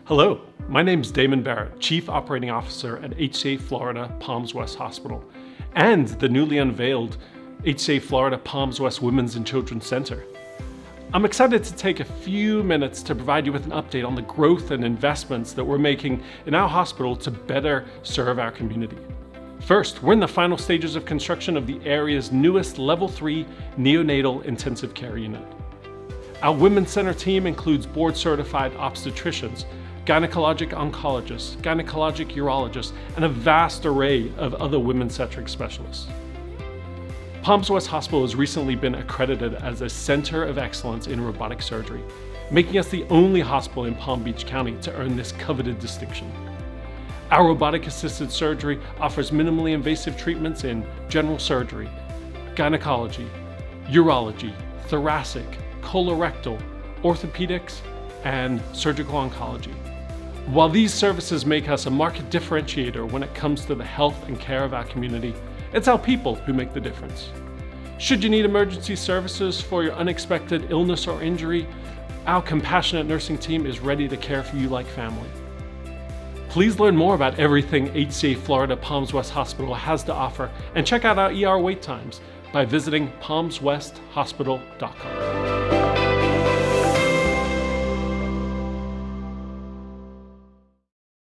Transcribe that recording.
Hello, my name's Damon Barrett, Chief Operating Officer at HCA Florida Palms West Hospital and the newly unveiled HCA Florida Palms West Women's and Children's Center. I'm excited to take a few minutes to provide you with an update on the growth and investments that we're making in our hospital to better serve our community. First, we're in the final stages of construction of the area's newest Level 3 neonatal intensive care unit. Our Women's Center team includes board-certified obstetricians, gynecologic oncologists, gynecologic urologists, and a vast array of other women-centric specialists. Palms West Hospital has recently been accredited as a Center of Excellence in Robotic Surgery, making us the only hospital in Palm Beach County to earn this coveted distinction. Our robotic-assisted surgery offers minimally invasive treatments in general surgery, gynecology, urology, thoracic, colorectal, orthopedics, and surgical oncology. While these services make us a market differentiator when it comes to the health and care of our community, it's our people who make the difference. Should you need emergency services for your unexpected illness or injury, our compassionate nursing team is ready to care for you like family. Please learn more about everything HCA Florida Palms West Hospital has to offer and check out our ER wait times by visiting palmswesthospital.com.